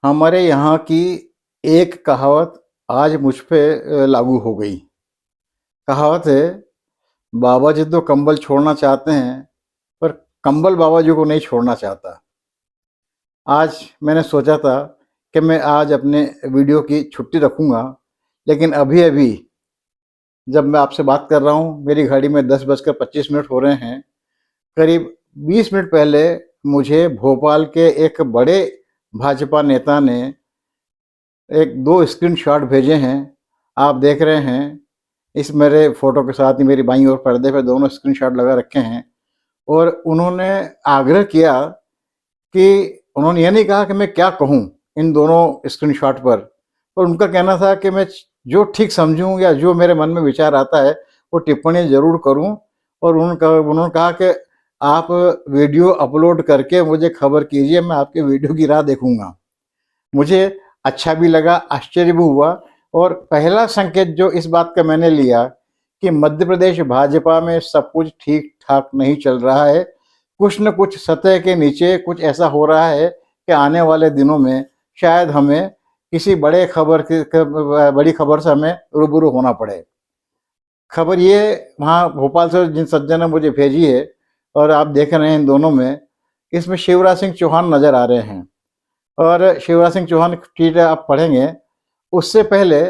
हमारे यहाँ की एक कहावत आज मुझ पे लागू हो गई। कहावत है, बाबा जी तो कंबल छोड़ना चाहते हैं, पर कंबल बाबा जी को नहीं छोड़ना चाहता। आज मैंने सोचा था कि मैं आज अपने वीडियो की छुट्टी रखूँगा, लेकिन अभी-अभी जब मैं आपसे बात कर रहा हूँ, मेरी घड़ी में 10:25 हो रहे हैं। करीब 20 मिनट पहले मुझे भोपाल के एक बड़े भाजपा नेता ने एक 2 स्क्रीनशॉट भेजे हैं। आप देख रहे हैं, इस मेरे फ़ोटो के साथ ही मेरी बाईं ओर पर्दे पे दोनों स्क्रीनशॉट लगा रखे हैं और उन्होंने आग्रह किया कि उन्होंने ये नहीं कहा कि मैं क्या कहूँ इन दोनों स्क्रीनशॉट पर उनका कहना था कि मैं जो ठीक समझूँ या जो मेरे मन में विचार आता है, वो टिप्पणी ज़रूर करूँ और उन्होंने कहा कि आप वीडियो अपलोड करके मुझे खबर कीजिए, मैं आपके वीडियो की राह देखूँगा। मुझे अच्छा भी लगा, आश्चर्य भी हुआ और पहला संकेत जो इस बात का मैंने लिया कि मध्य प्रदेश भाजपा में सब कुछ ठीक-ठाक नहीं चल रहा है। कुछ न कुछ सतह के नीचे कुछ ऐसा हो रहा है कि आने वाले दिनों में शायद हमें किसी बड़ी खबर से हमें रूबरू होना पड़े। खबर ये वहाँ भोपाल से जिन सज्जन ने मुझे भेजी है और आप देख रहे हैं इन दोनों में, इसमें शिवराज सिंह चौहान नज़र आ रहे हैं। और शिवराज सिंह चौहान की ट्वीट आप पढ़ेंगे। उससे पहले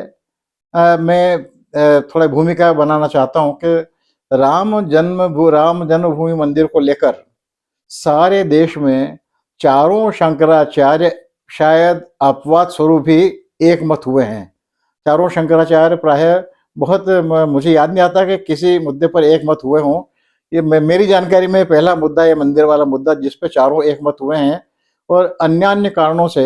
मैं थोड़ा भूमिका बनाना चाहता हूँ कि राम जन्मभूमि मंदिर को लेकर सारे देश में चारों शंकराचार्य शायद अपवाद स्वरूप ही एक मत हुए हैं। चारों शंकराचार्य प्रायः बहुत मुझे याद नहीं आता कि किसी मुद्दे पर एक मत हुए हों। ये मेरी जानकारी में पहला मुद्दा ये मंदिर वाला मुद्दा जिस पे चारों एक मत हुए हैं और अन्य कारणों से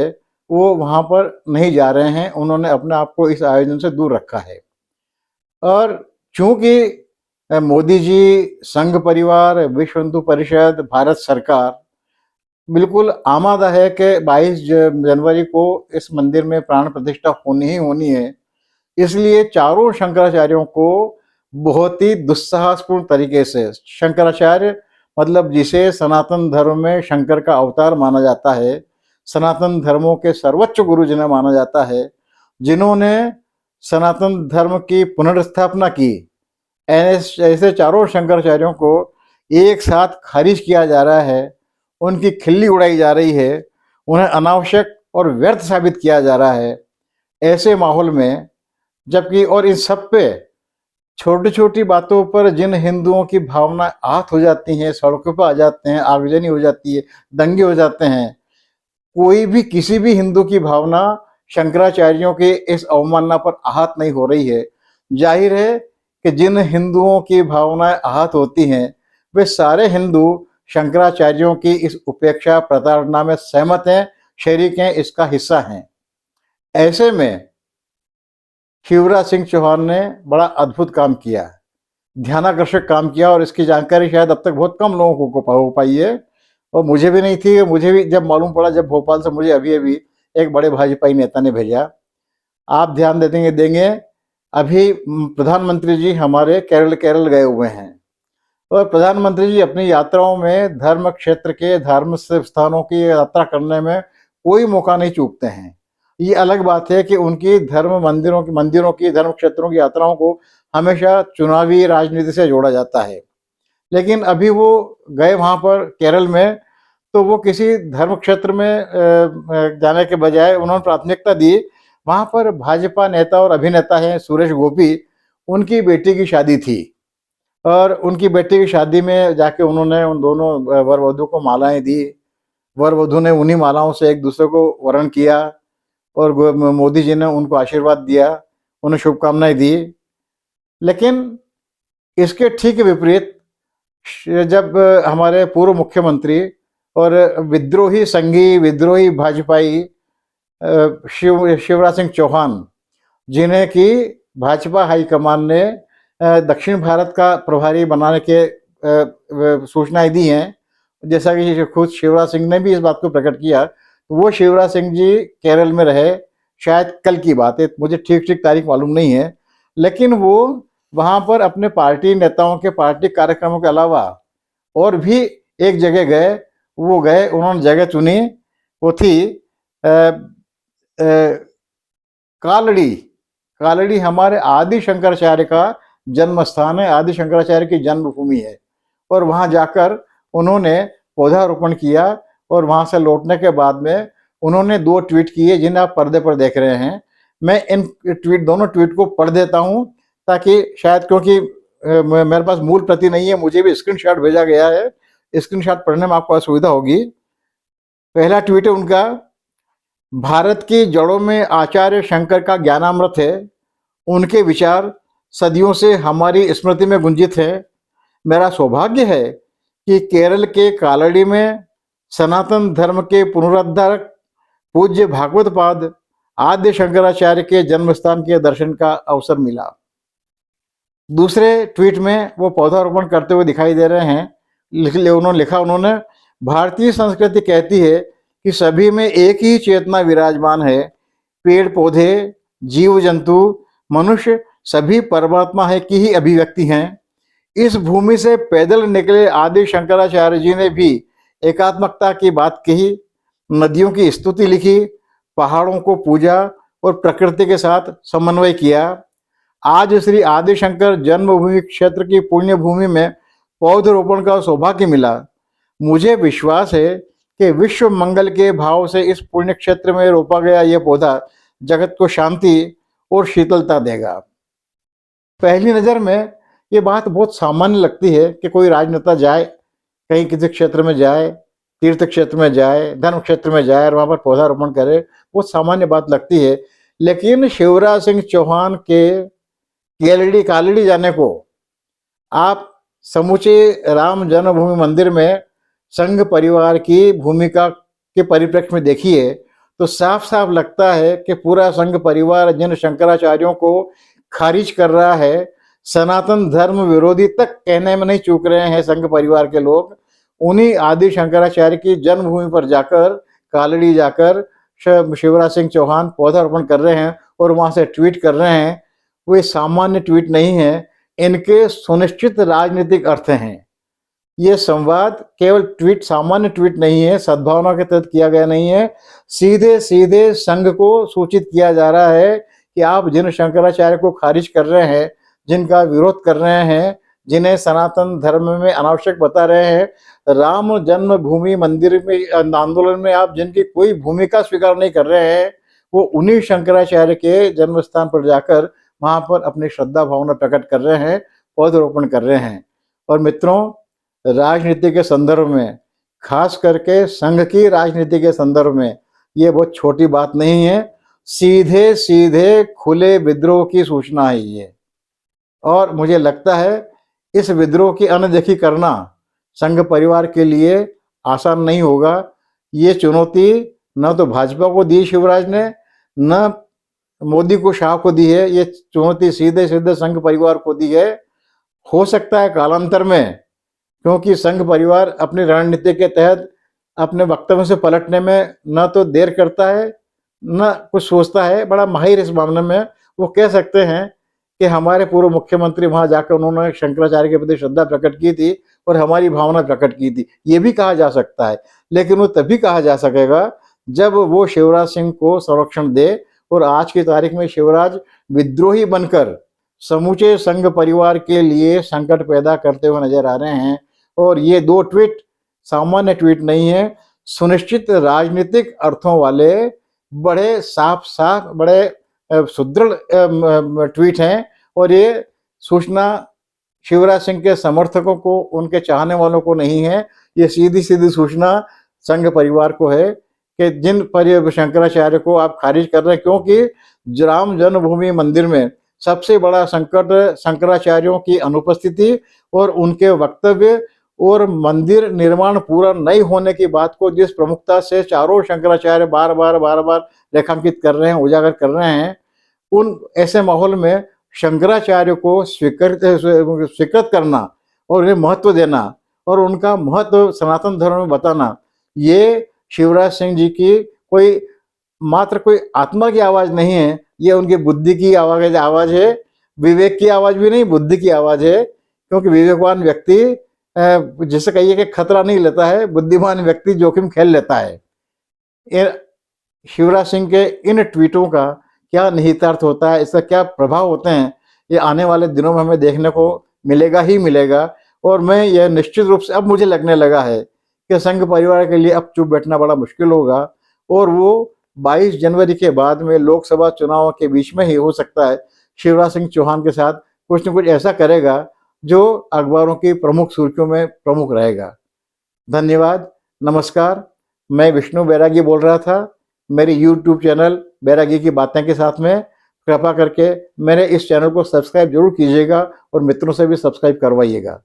वो वहाँ पर नहीं जा रहे हैं। उन्होंने अपने आप को इस आयोजन से दूर रखा है। और चूँकि मोदी जी, संघ परिवार, विश्व हिंदू परिषद, भारत सरकार बिल्कुल आमादा है कि 22 जनवरी को इस मंदिर में प्राण प्रतिष्ठा होनी ही होनी है। इसलिए चारों शंकराचार्यों को बहुत ही दुस्साहसपूर्ण तरीके से शंकराचार्य मतलब जिसे सनातन धर्म में शंकर का अवतार माना जाता है, सनातन धर्मों के सर्वोच्च गुरु जिन्हें माना जाता है, जिन्होंने सनातन धर्म की पुनर्स्थापना की, ऐसे चारों शंकराचार्यों को एक साथ खारिज किया जा रहा है, उनकी खिल्ली उड़ाई जा रही है, उन्हें अनावश्यक और व्यर्थ साबित किया जा रहा है। ऐसे माहौल में जबकि और इन सब पे छोटी-छोटी बातों पर जिन हिंदुओं की भावना आहत हो जाती हैं, सड़कों पे आ जाते हैं, आगजनी हो जाती है, दंगे हो जाते हैं, कोई भी किसी भी हिंदू की भावना शंकराचार्यों के इस अवमानना पर आहत नहीं हो रही है। जाहिर है कि जिन हिंदुओं की भावनाएँ आहत होती हैं, वे सारे हिंदू शंकराचार्यों की इस उपेक्षा, प्रताड़ना में सहमत हैं, शरीक हैं, इसका हिस्सा हैं। ऐसे में शिवराज सिंह चौहान ने बड़ा अद्भुत काम किया, ध्यानाकर्षक काम किया और इसकी जानकारी शायद अब तक बहुत कम लोगों को हो पाई है और मुझे भी नहीं थी। मुझे भी जब मालूम पड़ा, जब भोपाल से मुझे अभी-अभी एक बड़े भाजपाई नेता ने भेजा। आप ध्यान दे देंगे, अभी प्रधानमंत्री जी हमारे केरल केरल गए हुए हैं और प्रधानमंत्री जी अपनी यात्राओं में धर्म क्षेत्र के धार्मिक स्थानों की यात्रा करने में कोई मौका नहीं चूकते हैं। ये अलग बात है कि उनकी मंदिरों की धर्म क्षेत्रों की यात्राओं को हमेशा चुनावी राजनीति से जोड़ा जाता है। लेकिन अभी वो गए वहाँ पर केरल में, तो वो किसी धर्म क्षेत्र में जाने के बजाय उन्होंने प्राथमिकता दी, वहाँ पर भाजपा नेता और अभिनेता हैं सुरेश गोपी, उनकी बेटी की शादी थी और उनकी बेटी की शादी में जाके उन्होंने उन दोनों वर-वधू को मालाएँ दी। वर-वधू ने उन्हीं मालाओं से एक-दूसरे को वरण किया और मोदी जी ने उनको आशीर्वाद दिया, उन्हें शुभकामनाएँ दी। लेकिन इसके ठीक विपरीत जब हमारे पूर्व मुख्यमंत्री और विद्रोही भाजपाई शिवराज सिंह चौहान, जिन्हें कि भाजपा हाईकमान ने दक्षिण भारत का प्रभारी बनाने के सूचनाएं दी हैं, जैसा कि खुद शिवराज सिंह ने भी इस बात को प्रकट किया। तो वो शिवराज सिंह जी केरल में रहे, शायद कल की बात है, मुझे ठीक तारीख मालूम नहीं है, लेकिन वो वहाँ पर अपने पार्टी नेताओं के पार्टी कार्यक्रमों के अलावा और भी एक जगह गए। वो गए, उन्होंने जगह चुनी, वो थी कालड़ी, कालड़ी हमारे आदि शंकराचार्य का जन्म स्थान है, आदि शंकराचार्य की जन्मभूमि है। और वहाँ जाकर उन्होंने पौधारोपण किया और वहाँ से लौटने के बाद में उन्होंने 2 ट्वीट किए जिन्हें आप पर्दे पर देख रहे हैं। मैं इन दोनों ट्वीट को पढ़ देता हूँ ताकि शायद, क्योंकि मेरे पास मूल प्रति नहीं है, मुझे भी स्क्रीनशॉट भेजा गया है, स्क्रीनशॉट पढ़ने में आपको असुविधा होगी। पहला ट्वीट है उनका, भारत की जड़ों में आचार्य शंकर का ज्ञानामृत है, उनके विचार सदियों से हमारी स्मृति में गुंजित है। मेरा सौभाग्य है कि केरल के कालड़ी में सनातन धर्म के पुनरुद्धारक पूज्य भागवत पाद आद्य शंकराचार्य के जन्म स्थान के दर्शन का अवसर मिला। दूसरे ट्वीट में वो पौधारोपण करते हुए दिखाई दे रहे हैं। उन्होंने भारतीय संस्कृति कहती है कि सभी में एक ही चेतना विराजमान है। पेड़ पौधे, जीव जंतु, मनुष्य सभी परमात्मा है की ही अभिव्यक्ति हैं। इस भूमि से पैदल निकले आदि शंकराचार्य जी ने भी एकात्मकता की बात कही, नदियों की स्तुति लिखी, पहाड़ों को पूजा और प्रकृति के साथ समन्वय किया। आज श्री आदि शंकर जन्मभूमि क्षेत्र की पुण्य भूमि में पौधरोपण का सौभाग्य मिला। मुझे विश्वास है कि विश्व मंगल के भाव से इस पुण्य क्षेत्र में रोपा गया यह पौधा जगत को शांति और शीतलता देगा। पहली नज़र में ये बात बहुत सामान्य लगती है कि कोई राजनेता जाए, कहीं किसी क्षेत्र में जाए, तीर्थ क्षेत्र में जाए, धर्म क्षेत्र में जाए और वहाँ पर पौधारोपण करे, बहुत सामान्य बात लगती है। लेकिन शिवराज सिंह चौहान के कालड़ी जाने को आप समूचे राम जन्मभूमि मंदिर में संघ परिवार की भूमिका के परिप्रेक्ष्य में देखिए तो साफ साफ लगता है कि पूरा संघ परिवार जिन शंकराचार्यों को खारिज कर रहा है, सनातन धर्म विरोधी तक कहने में नहीं चूक रहे हैं संघ परिवार के लोग, उन्हीं आदि शंकराचार्य की जन्मभूमि पर जाकर, कालड़ी जाकर शिवराज सिंह चौहान पौधारोपण कर रहे हैं और वहां से ट्वीट कर रहे हैं। वे सामान्य ट्वीट नहीं है, इनके सुनिश्चित राजनीतिक अर्थ हैं। ये संवाद केवल ट्वीट, सामान्य ट्वीट नहीं है, सद्भावना के तहत किया गया नहीं है। सीधे सीधे संघ को सूचित किया जा रहा है कि आप जिन शंकराचार्य को खारिज कर रहे हैं, जिनका विरोध कर रहे हैं, जिन्हें सनातन धर्म में अनावश्यक बता रहे हैं, राम जन्मभूमि मंदिर में आंदोलन में आप जिनकी कोई भूमिका स्वीकार नहीं कर रहे हैं, वो उन्हीं शंकराचार्य के जन्म स्थान पर जाकर वहां पर अपनी श्रद्धा भावना प्रकट कर रहे हैं, पौधरोपण कर रहे हैं। और मित्रों, राजनीति के संदर्भ में, खास करके संघ की राजनीति के संदर्भ में, ये बहुत छोटी बात नहीं है। सीधे सीधे खुले विद्रोह की सूचना है ये। और मुझे लगता है इस विद्रोह की अनदेखी करना संघ परिवार के लिए आसान नहीं होगा। ये चुनौती न तो भाजपा को दी शिवराज ने, न मोदी को, शाह को दी है। ये चुनौती सीधे सीधे संघ परिवार को दी है। हो सकता है कालांतर में, क्योंकि संघ परिवार अपनी रणनीति के तहत अपने वक्तव्य से पलटने में न तो देर करता है, न कुछ सोचता है, बड़ा माहिर इस मामले में। वो कह सकते हैं कि हमारे पूर्व मुख्यमंत्री वहां जाकर उन्होंने शंकराचार्य के प्रति श्रद्धा प्रकट की थी और हमारी भावना प्रकट की थी, ये भी कहा जा सकता है। लेकिन वो तभी कहा जा सकेगा जब वो शिवराज सिंह को संरक्षण दे। और आज की तारीख में शिवराज विद्रोही बनकर समूचे संघ परिवार के लिए संकट पैदा करते हुए नजर आ रहे हैं। और ये 2 ट्वीट सामान्य ट्वीट नहीं है, सुनिश्चित राजनीतिक अर्थों वाले बड़े साफ साफ, बड़े सुदृढ़ ट्वीट हैं। और ये सूचना शिवराज सिंह के समर्थकों को, उनके चाहने वालों को नहीं है, ये सीधी सीधी सूचना संघ परिवार को है कि जिन पर शंकराचार्य को आप खारिज कर रहे हैं, क्योंकि राम जन्मभूमि मंदिर में सबसे बड़ा संकट शंकराचार्यों की अनुपस्थिति और उनके वक्तव्य और मंदिर निर्माण पूरा नहीं होने की बात को जिस प्रमुखता से चारों शंकराचार्य बार बार रेखांकित कर रहे हैं, उजागर कर रहे हैं, उन ऐसे माहौल में शंकराचार्य को स्वीकृत करना और उन्हें महत्व देना और उनका महत्व सनातन धर्म में बताना, ये शिवराज सिंह जी की मात्र कोई आत्मा की आवाज नहीं है, ये उनकी बुद्धि की आवाज है। विवेक की आवाज भी नहीं, बुद्धि की आवाज है। क्योंकि विवेकवान व्यक्ति जिसे कहिए कि खतरा नहीं लेता है, बुद्धिमान व्यक्ति जोखिम खेल लेता है। शिवराज सिंह के इन ट्वीटों का क्या निहितार्थ होता है, इसका क्या प्रभाव होते हैं, ये आने वाले दिनों में हमें देखने को मिलेगा ही मिलेगा। और मैं यह निश्चित रूप से अब मुझे लगने लगा है कि संघ परिवार के लिए अब चुप बैठना बड़ा मुश्किल होगा, और वो 22 जनवरी के बाद में लोकसभा चुनाव के बीच में ही हो सकता है शिवराज सिंह चौहान के साथ कुछ न कुछ ऐसा करेगा जो अखबारों की प्रमुख सुर्खियों में प्रमुख रहेगा। धन्यवाद, नमस्कार। मैं विष्णु बैरागी बोल रहा था, मेरे यूट्यूब चैनल बैरागी की बातें के साथ में। कृपा करके मेरे इस चैनल को सब्सक्राइब जरूर कीजिएगा और मित्रों से भी सब्सक्राइब करवाइएगा।